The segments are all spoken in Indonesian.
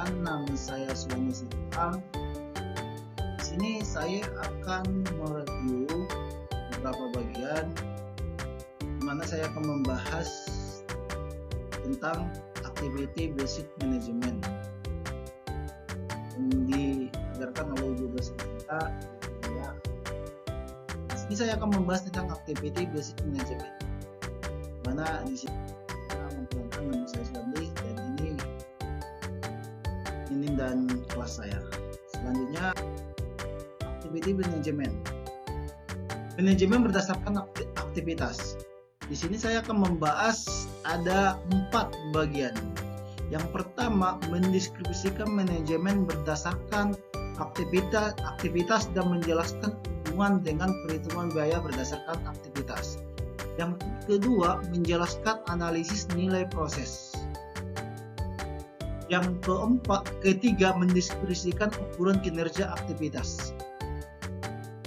perkenalkan, nama saya Sulaiman Sitorang. Di sini saya akan mereview beberapa bagian di mana saya akan membahas tentang activity basic management yang diajarkan oleh Ibu dosen kita. Di sini saya akan membahas tentang activity basic management, mana di sini saya memperkenalkan nama saya Sulaiman dan ini dan kelas saya. Selanjutnya activity management. Manajemen berdasarkan aktivitas. Di sini saya akan membahas ada 4 bagian. Yang pertama, mendeskripsikan manajemen berdasarkan aktivitas dan menjelaskan hubungan dengan perhitungan biaya berdasarkan aktivitas. Yang kedua, menjelaskan analisis nilai proses. Yang ketiga, mendeskripsikan ukuran kinerja aktivitas.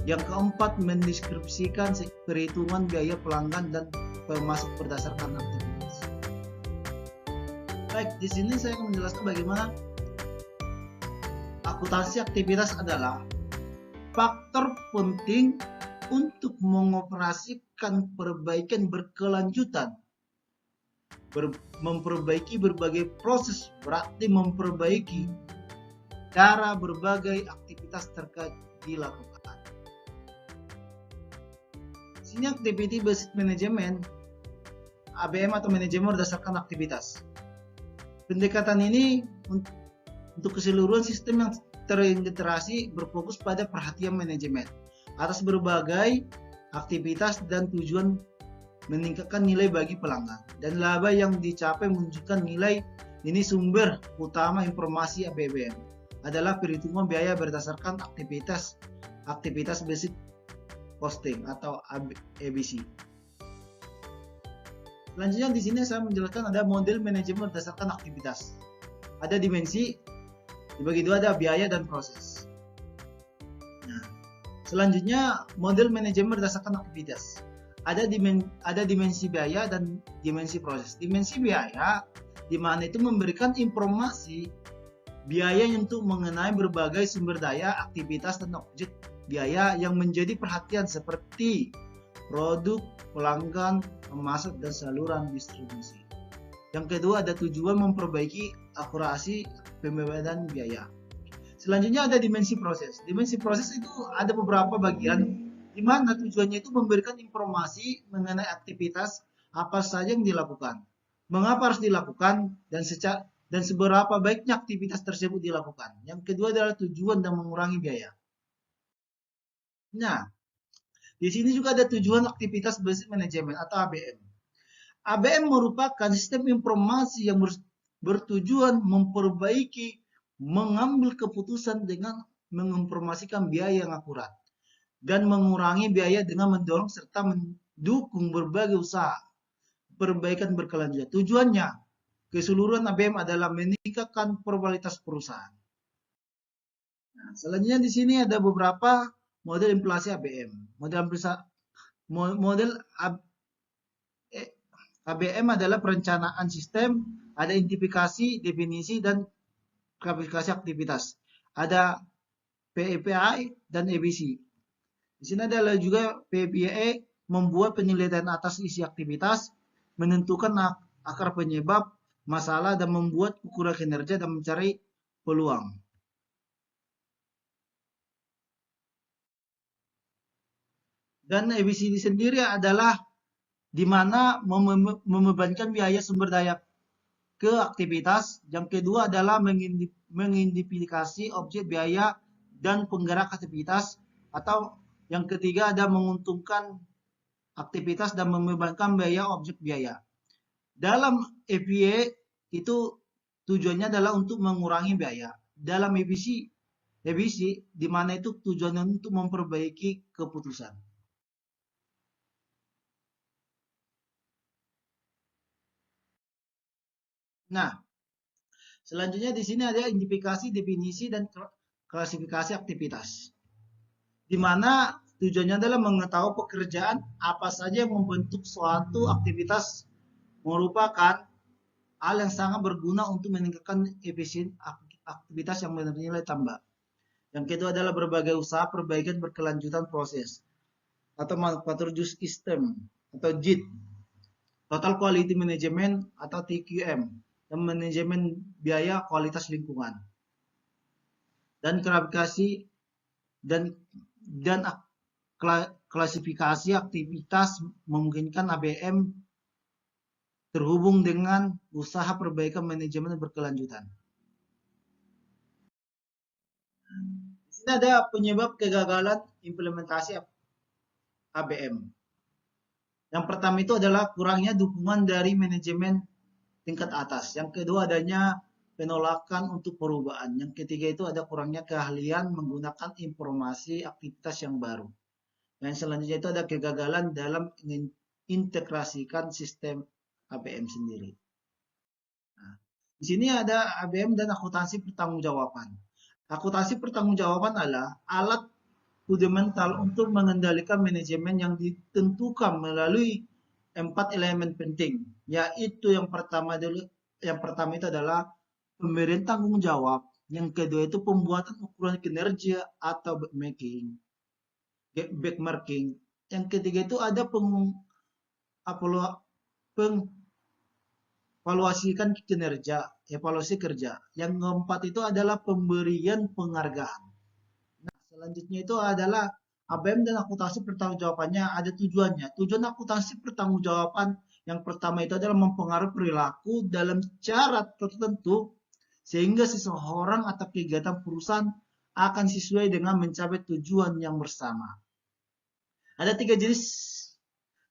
Yang keempat, mendeskripsikan perhitungan biaya pelanggan dan pemasok berdasarkan aktivitas. Baik, di sini saya akan menjelaskan bagaimana akuntansi aktivitas adalah faktor penting untuk mengoperasikan perbaikan berkelanjutan. Memperbaiki berbagai proses berarti memperbaiki cara berbagai aktivitas terkait dilakukan. Sini activity based management ABM atau manajemen berdasarkan aktivitas. Pendekatan ini untuk keseluruhan sistem yang terintegrasi berfokus pada perhatian manajemen atas berbagai aktivitas dan tujuan meningkatkan nilai bagi pelanggan dan laba yang dicapai menunjukkan nilai. Ini sumber utama informasi ABM adalah perhitungan biaya berdasarkan aktivitas basic costing atau ABC. Selanjutnya di sini saya menjelaskan ada model manajemen berdasarkan aktivitas. Ada dimensi, dibagi dua, ada biaya dan proses. Nah, selanjutnya model manajemen berdasarkan aktivitas. Ada dimensi biaya dan dimensi proses. Dimensi biaya di mana itu memberikan informasi biaya untuk mengenai berbagai sumber daya, aktivitas dan objek biaya yang menjadi perhatian seperti produk, pelanggan, pemasok dan saluran distribusi. Yang kedua, ada tujuan memperbaiki akurasi pembayaran biaya. Selanjutnya ada dimensi proses. Dimensi proses itu ada beberapa bagian di mana tujuannya itu memberikan informasi mengenai aktivitas apa saja yang dilakukan, mengapa harus dilakukan, dan seberapa baiknya aktivitas tersebut dilakukan. Yang kedua adalah tujuan dan mengurangi biaya. Nah, di sini juga ada tujuan aktivitas basic management atau ABM. ABM merupakan sistem informasi yang bertujuan memperbaiki, mengambil keputusan dengan menginformasikan biaya yang akurat dan mengurangi biaya dengan mendorong serta mendukung berbagai usaha perbaikan berkelanjutan. Tujuannya, keseluruhan ABM adalah meningkatkan probabilitas perusahaan. Nah, selanjutnya di sini ada beberapa model implementasi ABM. Model ABM adalah perencanaan sistem, ada identifikasi, definisi, dan klasifikasi aktivitas. Ada PEPI dan ABC. Di sini adalah juga PPA membuat penelitian atas isi aktivitas, menentukan akar penyebab masalah dan membuat ukuran kinerja dan mencari peluang. Dan ABC sendiri adalah di mana membebankan biaya sumber daya ke aktivitas. Yang kedua adalah mengidentifikasi objek biaya dan penggerak aktivitas, atau yang ketiga ada menguntungkan aktivitas dan membebankan biaya objek biaya. Dalam EPA itu tujuannya adalah untuk mengurangi biaya. Dalam ABC di mana itu tujuannya untuk memperbaiki keputusan. Nah, selanjutnya di sini ada identifikasi, definisi, dan klasifikasi aktivitas. Di mana tujuannya adalah mengetahui pekerjaan apa saja yang membentuk suatu aktivitas merupakan hal yang sangat berguna untuk meningkatkan aktivitas yang bernilai tambah. Yang kedua adalah berbagai usaha perbaikan berkelanjutan proses atau manufacture use system atau JIT, total quality management atau TQM, dan manajemen biaya kualitas lingkungan. Dan klasifikasi dan klasifikasi aktivitas memungkinkan ABM terhubung dengan usaha perbaikan manajemen berkelanjutan. Di sini ada penyebab kegagalan implementasi ABM. Yang pertama itu adalah kurangnya dukungan dari manajemen tingkat atas. Yang kedua adanya penolakan untuk perubahan. Yang ketiga itu ada kurangnya keahlian menggunakan informasi aktivitas yang baru. Yang selanjutnya itu ada kegagalan dalam mengintegrasikan sistem ABM sendiri. Nah, di sini ada ABM dan akuntansi pertanggungjawaban. Akuntansi pertanggungjawaban adalah alat fundamental untuk mengendalikan manajemen yang ditentukan melalui 4 elemen penting, yaitu yang pertama itu adalah pemberian tanggung jawab, yang kedua itu pembuatan ukuran kinerja atau benchmarking, yang ketiga itu ada evaluasi kerja, yang keempat itu adalah pemberian penghargaan. Nah, selanjutnya itu adalah ABM dan akuntansi pertanggungjawabannya ada tujuannya. Tujuan akuntansi pertanggungjawaban yang pertama itu adalah mempengaruhi perilaku dalam cara tertentu sehingga seseorang atau kegiatan perusahaan akan sesuai dengan mencapai tujuan yang bersama. Ada 3 jenis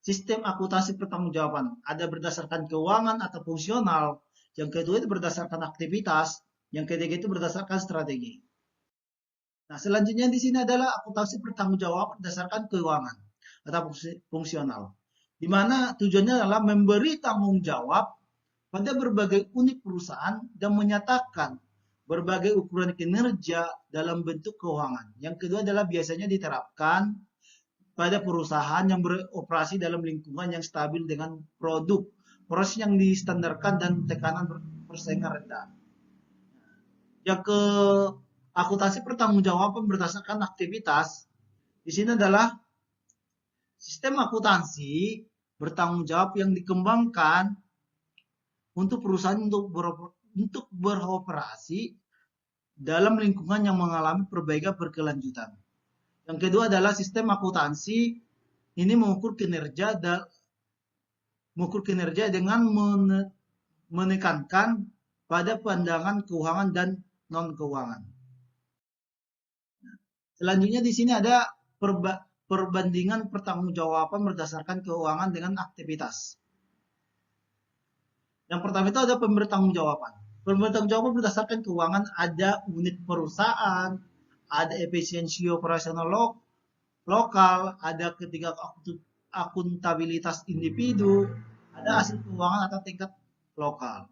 sistem akuntansi pertanggungjawaban. Ada berdasarkan keuangan atau fungsional. Yang kedua itu berdasarkan aktivitas. Yang ketiga itu berdasarkan strategi. Nah, selanjutnya di sini adalah akuntansi pertanggungjawaban berdasarkan keuangan atau fungsional, di mana tujuannya adalah memberi tanggung jawab pada berbagai unit perusahaan dan menyatakan berbagai ukuran kinerja dalam bentuk keuangan. Yang kedua adalah biasanya diterapkan pada perusahaan yang beroperasi dalam lingkungan yang stabil dengan proses yang distandarkan dan tekanan persaingan rendah. Yang ke akuntansi pertanggungjawaban berdasarkan aktivitas, di sini adalah sistem akuntansi bertanggung jawab yang dikembangkan untuk perusahaan untuk beroperasi dalam lingkungan yang mengalami perbaikan berkelanjutan. Yang kedua adalah sistem akuntansi ini mengukur kinerja dengan menekankan pada pandangan keuangan dan non keuangan. Selanjutnya di sini ada perbandingan pertanggungjawaban berdasarkan keuangan dengan aktivitas. Yang pertama itu ada pembertanggungjawaban. Pembertanggungjawaban berdasarkan keuangan ada unit perusahaan, ada efisiensi operasional lokal, ada ketiga akuntabilitas individu, ada hasil keuangan atau tingkat lokal.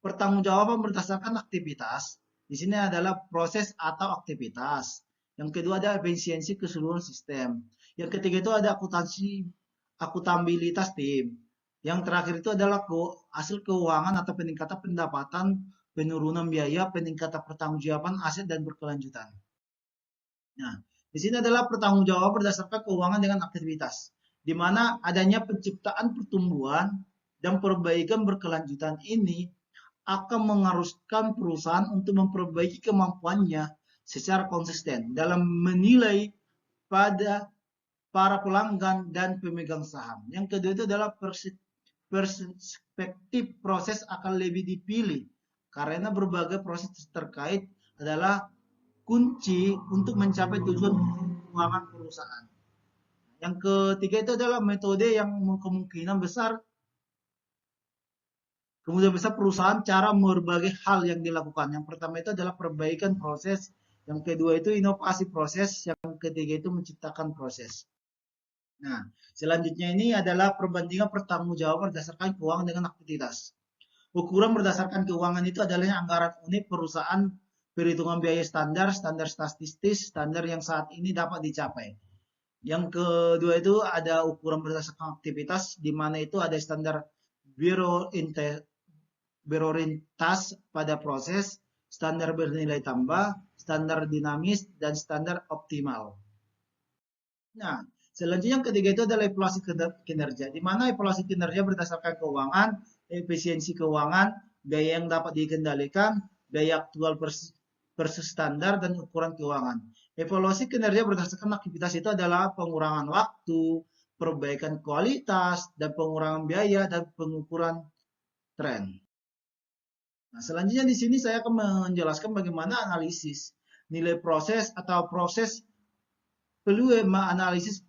Pertanggungjawaban berdasarkan aktivitas, di sini adalah proses atau aktivitas. Yang kedua ada efisiensi keseluruhan sistem. Yang ketiga itu ada akuntabilitas tim. Yang terakhir itu adalah hasil keuangan atau peningkatan pendapatan, penurunan biaya, peningkatan pertanggungjawaban aset dan berkelanjutan. Nah, di sini adalah pertanggungjawaban berdasarkan keuangan dengan aktivitas, di mana adanya penciptaan pertumbuhan dan perbaikan berkelanjutan ini akan mengharuskan perusahaan untuk memperbaiki kemampuannya secara konsisten dalam menilai pada para pelanggan dan pemegang saham. Yang kedua itu adalah perspektif proses akan lebih dipilih karena berbagai proses terkait adalah kunci untuk mencapai tujuan keuangan perusahaan. Yang ketiga itu adalah metode yang kemungkinan besar perusahaan cara berbagai hal yang dilakukan. Yang pertama itu adalah perbaikan proses, yang kedua itu inovasi proses, yang ketiga itu menciptakan proses. Nah, selanjutnya ini adalah perbandingan pertanggungjawaban berdasarkan keuangan dengan aktivitas. Ukuran berdasarkan keuangan itu adalah anggaran unit perusahaan, perhitungan biaya standar, standar statistis, standar yang saat ini dapat dicapai. Yang kedua itu ada ukuran berdasarkan aktivitas, di mana itu ada standar berorientasi pada proses, standar bernilai tambah, standar dinamis, dan standar optimal. Nah, selanjutnya yang ketiga itu adalah evaluasi kinerja, di mana evaluasi kinerja berdasarkan keuangan, efisiensi keuangan, biaya yang dapat dikendalikan, biaya aktual versus standar, dan ukuran keuangan. Evaluasi kinerja berdasarkan aktivitas itu adalah pengurangan waktu, perbaikan kualitas, dan pengurangan biaya, dan pengukuran tren. Nah, selanjutnya di sini saya akan menjelaskan bagaimana analisis nilai proses atau proses peluang analisis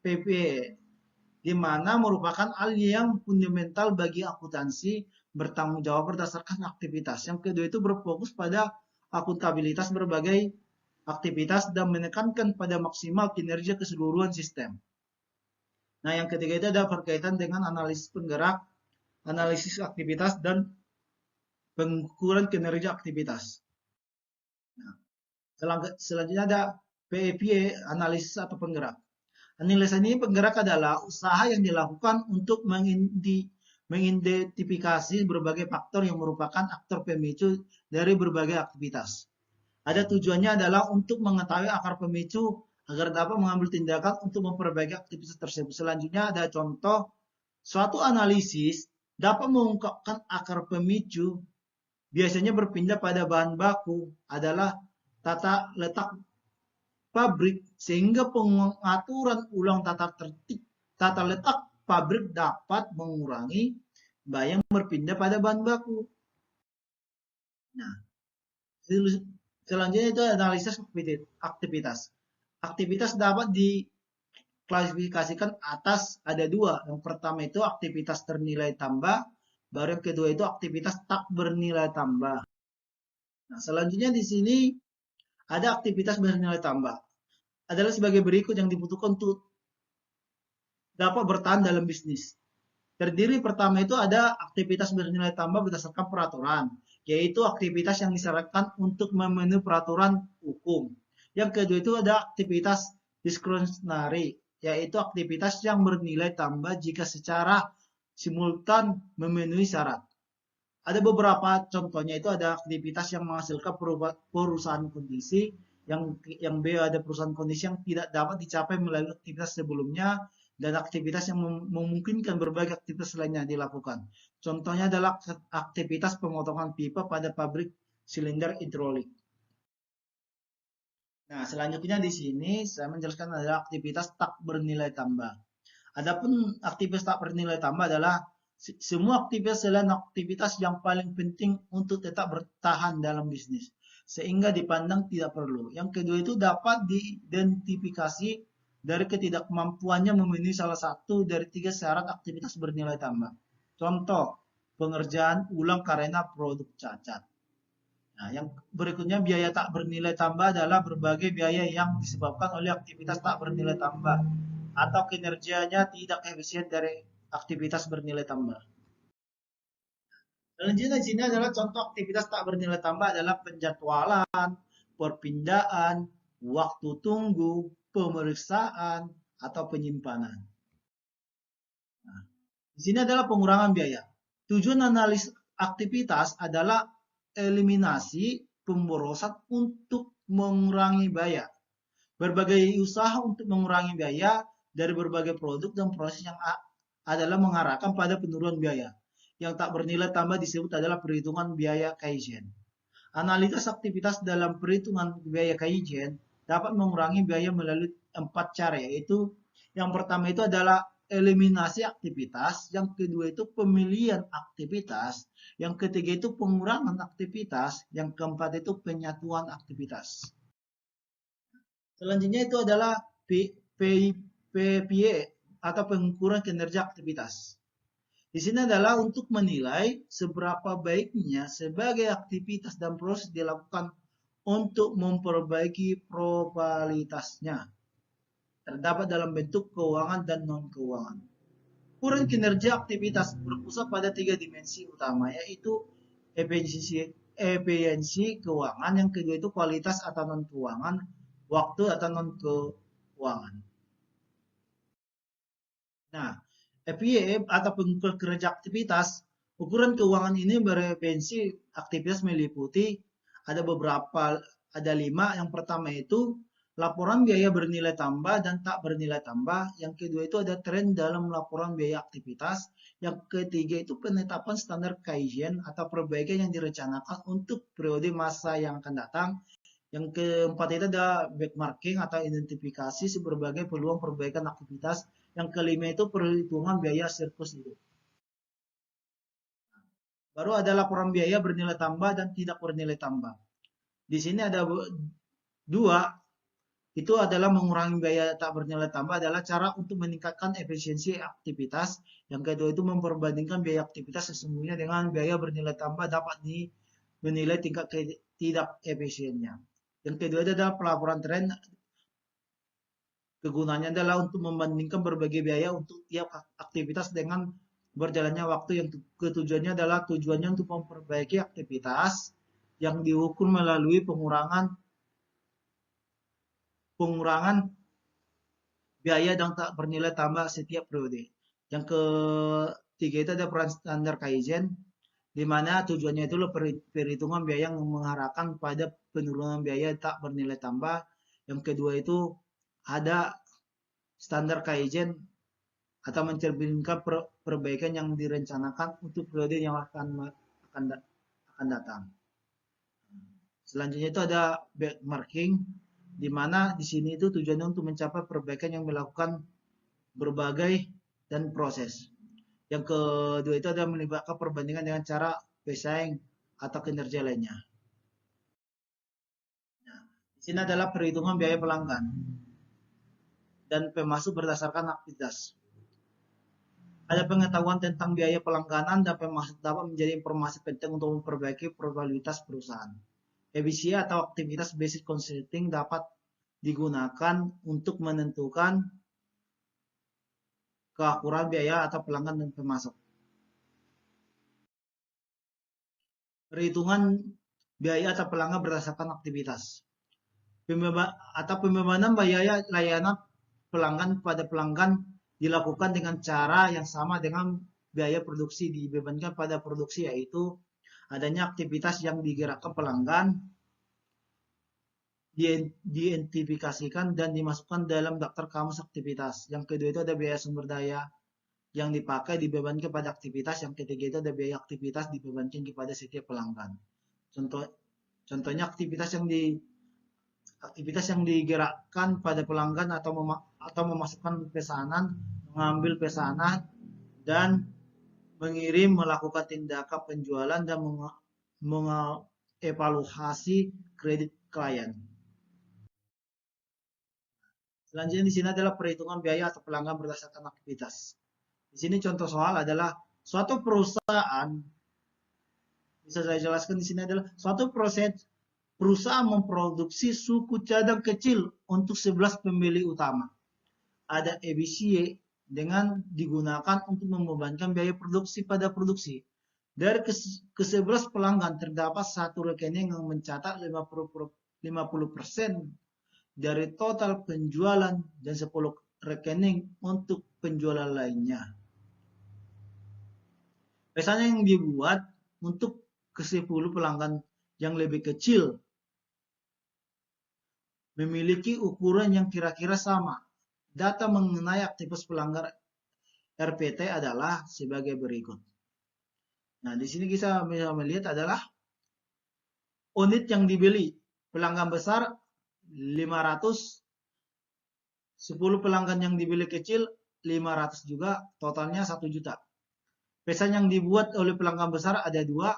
PPE, di mana merupakan hal yang fundamental bagi akuntansi bertanggung jawab berdasarkan aktivitas. Yang kedua itu berfokus pada akuntabilitas berbagai aktivitas dan menekankan pada maksimal kinerja keseluruhan sistem. Nah, yang ketiga itu ada berkaitan dengan analisis penggerak, analisis aktivitas, dan pengukuran kinerja aktivitas. Nah, selanjutnya ada PEPA, analisis atau penggerak. Analisis ini penggerak adalah usaha yang dilakukan untuk mengidentifikasi berbagai faktor yang merupakan aktor pemicu dari berbagai aktivitas. Ada tujuannya adalah untuk mengetahui akar pemicu agar dapat mengambil tindakan untuk memperbaiki aktivitas tersebut. Selanjutnya ada contoh, suatu analisis dapat mengungkapkan akar pemicu biasanya berpindah pada bahan baku adalah tata letak pabrik, sehingga pengaturan ulang tata letak pabrik dapat mengurangi biaya yang berpindah pada bahan baku. Nah, selanjutnya itu analisis aktivitas. Aktivitas dapat diklasifikasikan atas ada dua. Yang pertama itu aktivitas ternilai tambah, baru yang kedua itu aktivitas tak bernilai tambah. Nah, selanjutnya di sini ada aktivitas bernilai tambah. Adalah sebagai berikut yang dibutuhkan untuk dapat bertahan dalam bisnis. Terdiri pertama itu ada aktivitas bernilai tambah berdasarkan peraturan, yaitu aktivitas yang disyaratkan untuk memenuhi peraturan hukum. Yang kedua itu ada aktivitas diskresionari, yaitu aktivitas yang bernilai tambah jika secara simultan memenuhi syarat. Ada beberapa contohnya itu ada aktivitas yang menghasilkan perusahaan kondisi, yang B ada perusahaan kondisi yang tidak dapat dicapai melalui aktivitas sebelumnya, dan aktivitas yang memungkinkan berbagai aktivitas lainnya dilakukan. Contohnya adalah aktivitas pemotongan pipa pada pabrik silinder hidrolik. Nah, selanjutnya di sini saya menjelaskan adalah aktivitas tak bernilai tambah. Adapun aktivitas tak bernilai tambah adalah semua aktivitas selain aktivitas yang paling penting untuk tetap bertahan dalam bisnis, sehingga dipandang tidak perlu. Yang kedua itu dapat diidentifikasi dari ketidakmampuannya memenuhi salah satu dari 3 syarat aktivitas bernilai tambah. Contoh, pengerjaan ulang karena produk cacat. Nah, yang berikutnya biaya tak bernilai tambah adalah berbagai biaya yang disebabkan oleh aktivitas tak bernilai tambah atau kinerjanya tidak efisien dari aktivitas bernilai tambah. Selanjutnya di sini adalah contoh aktivitas tak bernilai tambah adalah penjadwalan, perpindahan, waktu tunggu, pemeriksaan, atau penyimpanan. Nah, di sini adalah pengurangan biaya. Tujuan analis aktivitas adalah eliminasi pemborosan untuk mengurangi biaya. Berbagai usaha untuk mengurangi biaya dari berbagai produk dan proses yang adalah mengarahkan pada penurunan biaya. Yang tak bernilai tambah disebut adalah perhitungan biaya Kaizen. Analisis aktivitas dalam perhitungan biaya Kaizen dapat mengurangi biaya melalui 4 cara, yaitu yang pertama itu adalah eliminasi aktivitas, yang kedua itu pemilihan aktivitas, yang ketiga itu pengurangan aktivitas, yang keempat itu penyatuan aktivitas. Selanjutnya itu adalah PPA atau pengukuran kinerja aktivitas. Di sini adalah untuk menilai seberapa baiknya sebagai aktivitas dan proses dilakukan untuk memperbaiki probabilitasnya. Terdapat dalam bentuk keuangan dan non-keuangan. Ukuran kinerja aktivitas berpusat pada 3 dimensi utama, yaitu efisiensi keuangan, yang kedua itu kualitas atau non-keuangan, waktu atau non-keuangan. Nah, FIE atau pengukur kinerja aktivitas, ukuran keuangan ini berefisiensi aktivitas meliputi ada beberapa, ada 5. Yang pertama itu laporan biaya bernilai tambah dan tak bernilai tambah. Yang kedua itu ada tren dalam laporan biaya aktivitas. Yang ketiga itu penetapan standar kaizen atau perbaikan yang direncanakan untuk periode masa yang akan datang. Yang keempat itu ada benchmarking atau identifikasi berbagai peluang perbaikan aktivitas. Yang kelima itu perhitungan biaya surplus hidup. Baru ada laporan biaya bernilai tambah dan tidak bernilai tambah. Di sini ada 2. Itu adalah mengurangi biaya tak bernilai tambah adalah cara untuk meningkatkan efisiensi aktivitas. Yang kedua itu memperbandingkan biaya aktivitas sesungguhnya dengan biaya bernilai tambah dapat menilai tingkat tidak efisiennya. Yang kedua adalah pelaporan tren. Kegunaannya adalah untuk membandingkan berbagai biaya untuk tiap aktivitas dengan berjalannya waktu. Yang ketujuannya adalah tujuannya untuk memperbaiki aktivitas yang diukur melalui pengurangan biaya dan tak bernilai tambah setiap periode. Yang ketiga itu ada peran standar kaizen, di mana tujuannya itu perhitungan biaya yang mengarahkan pada penurunan biaya tak bernilai tambah. Yang kedua itu ada standar kaizen atau mencerminkan perbaikan yang direncanakan untuk periode yang akan datang. Selanjutnya itu ada benchmarking, di mana di sini itu tujuannya untuk mencapai perbaikan yang melakukan berbagai dan proses. Yang kedua itu ada melibatkan perbandingan dengan cara pesaing atau kinerja lainnya. Nah, di sini adalah perhitungan biaya pelanggan dan pemasok berdasarkan aktivitas. Ada pengetahuan tentang biaya pelangganan dan pemasok dapat menjadi informasi penting untuk memperbaiki probabilitas perusahaan. EBC atau aktivitas basic consulting dapat digunakan untuk menentukan keakuran biaya atau pelanggan dan pemasok. Perhitungan biaya atau pelanggan berdasarkan aktivitas. Pembebanan biaya layanan pelanggan pada pelanggan dilakukan dengan cara yang sama dengan biaya produksi dibebankan pada produksi, yaitu adanya aktivitas yang digerakkan pelanggan, diidentifikasikan dan dimasukkan dalam daftar kamus aktivitas. Yang kedua itu ada biaya sumber daya yang dipakai dibebankan pada aktivitas. Yang ketiga itu ada biaya aktivitas dibebankan kepada setiap pelanggan. Contohnya aktivitas yang digerakkan pada pelanggan atau memasukkan pesanan, mengambil pesanan, dan mengirim, melakukan tindakan penjualan, dan mengevaluasi kredit klien. Selanjutnya di sini adalah perhitungan biaya atau pelanggan berdasarkan aktivitas. Di sini contoh soal adalah suatu perusahaan, bisa saya jelaskan di sini adalah suatu perusahaan memproduksi suku cadang kecil untuk 11 pembeli utama. Ada EBC dengan digunakan untuk membebankan biaya produksi pada produksi. Dari ke-11 pelanggan terdapat satu rekening yang mencatat 50% dari total penjualan dan 10 rekening untuk penjualan lainnya. Pesanan yang dibuat untuk ke-10 pelanggan yang lebih kecil memiliki ukuran yang kira-kira sama. Data mengenai aktivitas pelanggan RPT adalah sebagai berikut. Nah, di sini kita bisa melihat adalah unit yang dibeli. Pelanggan besar 500, 10 pelanggan yang dibeli kecil 500 juga, totalnya 1 juta. Pesan yang dibuat oleh pelanggan besar ada 2.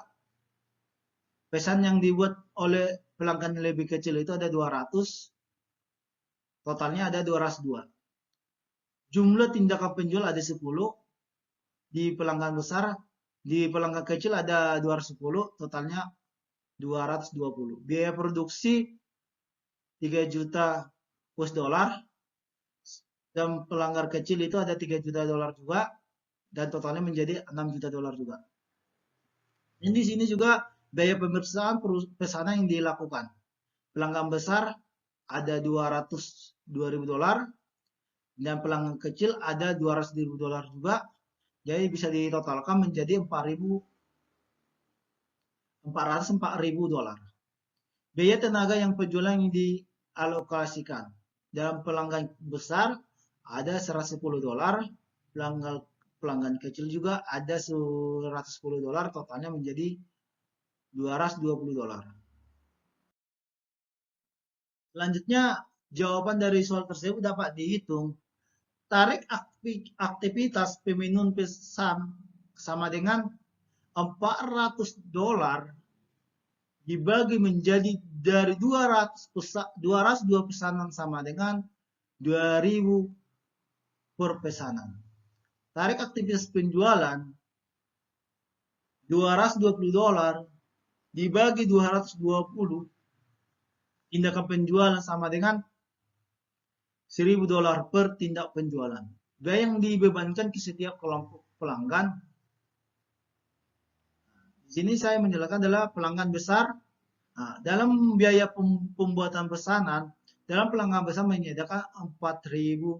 Pesan yang dibuat oleh pelanggan yang lebih kecil itu ada 200. Totalnya ada 202. Jumlah tindakan penjual ada 10. Di pelanggan besar, di pelanggan kecil ada 210, totalnya 220. Biaya produksi 3 juta US dollar. Dan pelanggan kecil itu ada 3 juta dolar juga. Dan totalnya menjadi 6 juta dolar juga. Dan di sini juga biaya pemeriksaan pesanan yang dilakukan. Pelanggan besar ada 202.000 dolar. Dan pelanggan kecil ada 200.000 dolar juga. Jadi bisa ditotalkan menjadi 404.000 dolar. biaya tenaga yang penjualan yang dialokasikan. Dalam pelanggan besar ada $110, pelanggan kecil juga ada $110, totalnya menjadi $220. Selanjutnya, jawaban dari soal tersebut dapat dihitung. Tarik aktivitas peminum pesan sama dengan $400 dibagi menjadi dari 202 pesanan sama dengan 2000 per pesanan. Tarik aktivitas penjualan $220 dibagi 220, tindakan penjualan sama dengan $1000 per tindak penjualan. Biaya yang dibebankan ke setiap kelompok pelanggan. Di sini saya menjelaskan adalah pelanggan besar. Nah, dalam biaya pembuatan pesanan, dalam pelanggan besar menyediakan $4000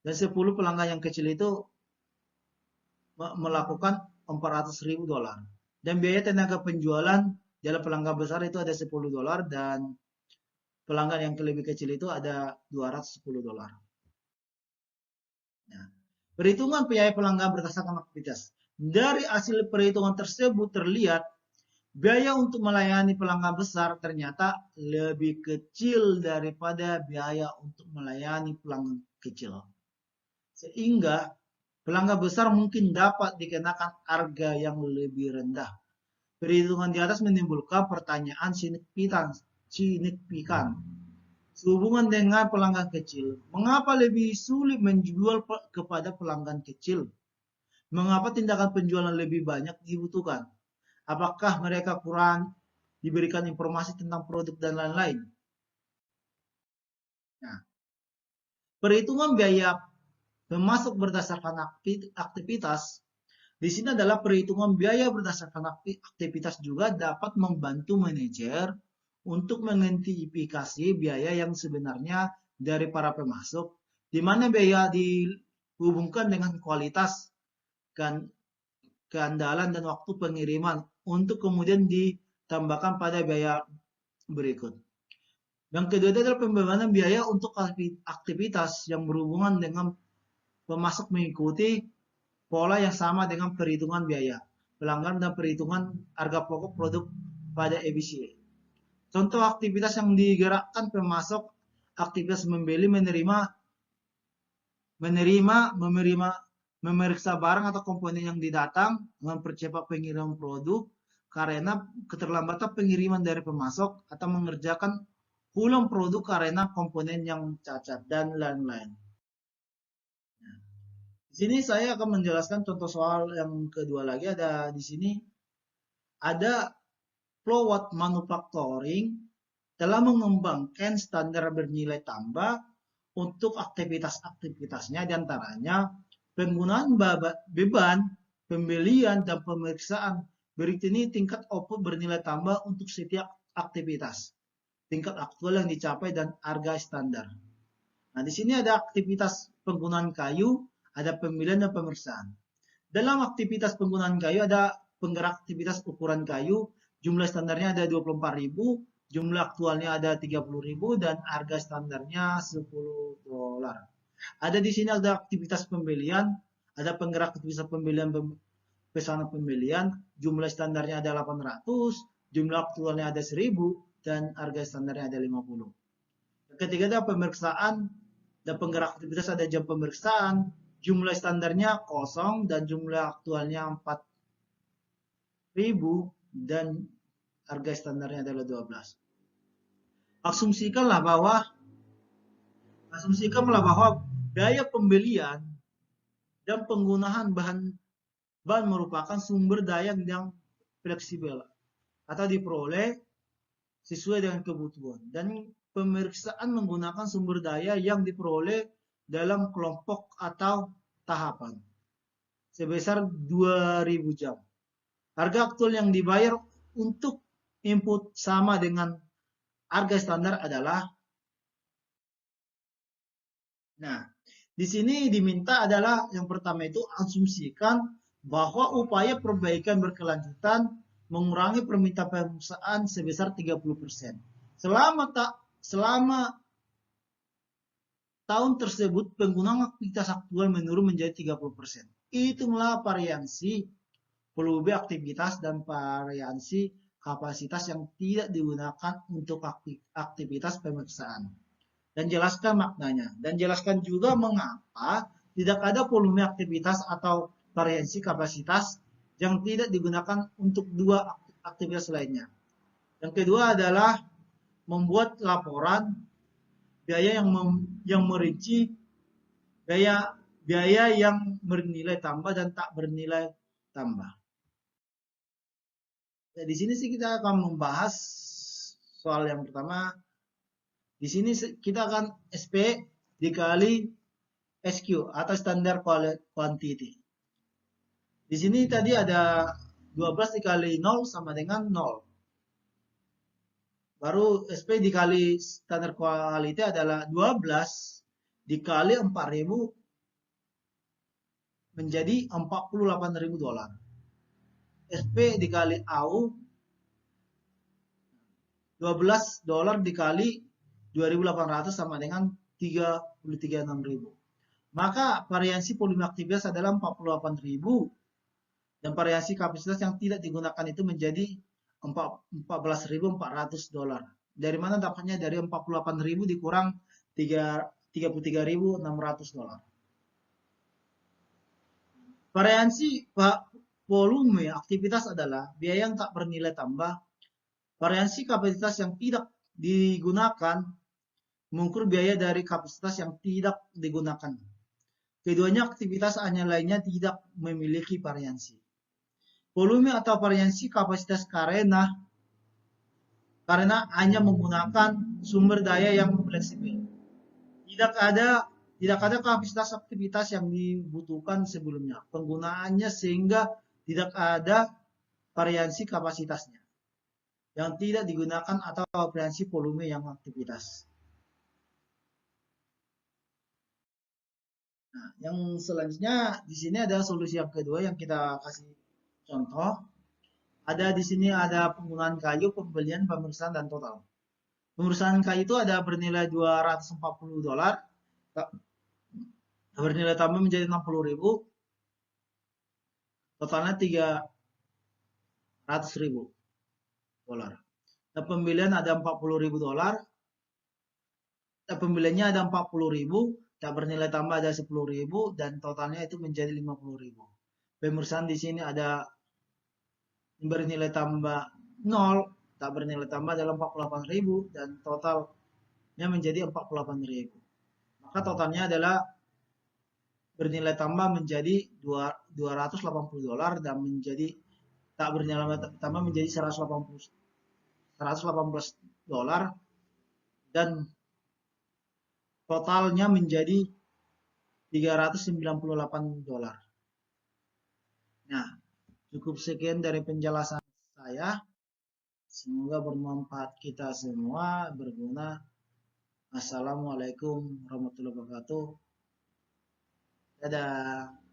dan 10 pelanggan yang kecil itu melakukan $400.000. Dan biaya tenaga penjualan dalam pelanggan besar itu ada $10 dan pelanggan yang lebih kecil itu ada $210. Nah, perhitungan biaya pelanggan berdasarkan aktivitas. Dari hasil perhitungan tersebut terlihat biaya untuk melayani pelanggan besar ternyata lebih kecil daripada biaya untuk melayani pelanggan kecil. Sehingga pelanggan besar mungkin dapat dikenakan harga yang lebih rendah. Perhitungan di atas menimbulkan pertanyaan signifikan. Sehubungan dengan pelanggan kecil, mengapa lebih sulit menjual kepada pelanggan kecil? Mengapa tindakan penjualan lebih banyak dibutuhkan? Apakah mereka kurang diberikan informasi tentang produk dan lain-lain? Nah, perhitungan biaya pemasok berdasarkan aktivitas di sini adalah perhitungan biaya berdasarkan aktivitas juga dapat membantu manajer untuk mengidentifikasi biaya yang sebenarnya dari para pemasok, di mana biaya dihubungkan dengan kualitas, keandalan, dan waktu pengiriman untuk kemudian ditambahkan pada biaya berikut. Yang kedua adalah pembebanan biaya untuk aktivitas yang berhubungan dengan pemasok mengikuti pola yang sama dengan perhitungan biaya pelanggan dan perhitungan harga pokok produk pada EBCA. Contoh aktivitas yang digerakkan pemasok, aktivitas membeli, memeriksa barang atau komponen yang didatang, mempercepat pengiriman produk karena keterlambatan pengiriman dari pemasok, atau mengerjakan ulang produk karena komponen yang cacat, dan lain-lain. Di sini saya akan menjelaskan contoh soal yang kedua lagi. Ada di sini ada Flowat Manufacturing telah mengembangkan standar bernilai tambah untuk aktivitas-aktivitasnya, diantaranya penggunaan beban, pembelian, dan pemeriksaan. Berikut ini tingkat output bernilai tambah untuk setiap aktivitas, tingkat aktual yang dicapai, dan harga standar. Nah, di sini ada aktivitas penggunaan kayu, ada pembelian dan pemeriksaan. Dalam aktivitas penggunaan kayu ada penggerak aktivitas ukuran kayu, jumlah standarnya ada 24.000, jumlah aktualnya ada 30.000, dan harga standarnya $10. Ada di sini ada aktivitas pembelian, ada penggerak aktivitas pembelian, pesanan pembelian, jumlah standarnya ada 800, jumlah aktualnya ada 1.000, dan harga standarnya ada 50. Ketiga ada pemeriksaan, dan penggerak aktivitas ada jam pemeriksaan, jumlah standarnya 0 dan jumlah aktualnya 4.000, dan harga standarnya adalah 12. Asumsikanlah bahwa biaya pembelian dan penggunaan bahan merupakan sumber daya yang fleksibel atau diperoleh sesuai dengan kebutuhan, dan pemeriksaan menggunakan sumber daya yang diperoleh dalam kelompok atau tahapan sebesar 2.000 jam. Harga aktual yang dibayar untuk input sama dengan harga standar adalah, nah, di sini diminta adalah yang pertama itu asumsikan bahwa upaya perbaikan berkelanjutan mengurangi permintaan perusahaan sebesar 30%. Selama tahun tersebut penggunaan aktivitas aktual menurun menjadi 30%. Itulah variansi volume aktivitas dan variansi kapasitas yang tidak digunakan untuk aktivitas pemeriksaan. Dan jelaskan maknanya. Dan jelaskan juga mengapa tidak ada volume aktivitas atau variansi kapasitas yang tidak digunakan untuk dua aktivitas lainnya. Yang kedua adalah membuat laporan biaya yang merinci biaya yang bernilai tambah dan tak bernilai tambah. Ya, di sini sih kita akan membahas soal yang pertama. Di sini kita akan SP dikali SQ atau standar quantity. Di sini tadi ada 12 dikali 0 sama dengan 0. Baru SP dikali standar quality adalah 12 dikali 4.000 menjadi 48.000 dolar. SP dikali AU 12 dolar dikali 2.800 sama dengan 33.600. Maka variansi volume aktivitas adalah 48.000 dan variansi kapasitas yang tidak digunakan itu menjadi 14.400 dolar. Dari mana dapatnya? Dari 48.000 dikurang 33.600 dolar. Variansi volume aktivitas adalah biaya yang tak bernilai tambah. Variansi kapasitas yang tidak digunakan mengukur biaya dari kapasitas yang tidak digunakan. Keduanya aktivitas hanya lainnya tidak memiliki variansi. Volume atau variansi kapasitas karena hanya menggunakan sumber daya yang fleksibel. Tidak ada kapasitas aktivitas yang dibutuhkan sebelumnya penggunaannya sehingga tidak ada variansi kapasitasnya yang tidak digunakan atau variansi volume yang aktivitas. Nah, yang selanjutnya di sini ada solusi yang kedua yang kita kasih contoh. Ada di sini ada penggunaan kayu, pembelian, pemeriksaan dan total. Pemeriksaan kayu itu ada bernilai 240 dolar. Bernilai tambah menjadi 60.000. Totalnya 300.000 dolar. Dan pembelian ada 40.000 dolar. Dan pembeliannya ada 40.000. Tak bernilai tambah ada 10.000 dan totalnya itu menjadi 50.000. Pemeriksaan di sini ada bernilai tambah 0, tak bernilai tambah adalah 48.000 dan totalnya menjadi 48.000. Maka totalnya adalah bernilai tambah menjadi 280 dolar dan menjadi tak bernilai tambah menjadi 118 dolar dan totalnya menjadi 398 dolar. Nah, cukup sekian dari penjelasan saya. Semoga bermanfaat kita semua, berguna. Assalamualaikum warahmatullahi wabarakatuh. Dadah.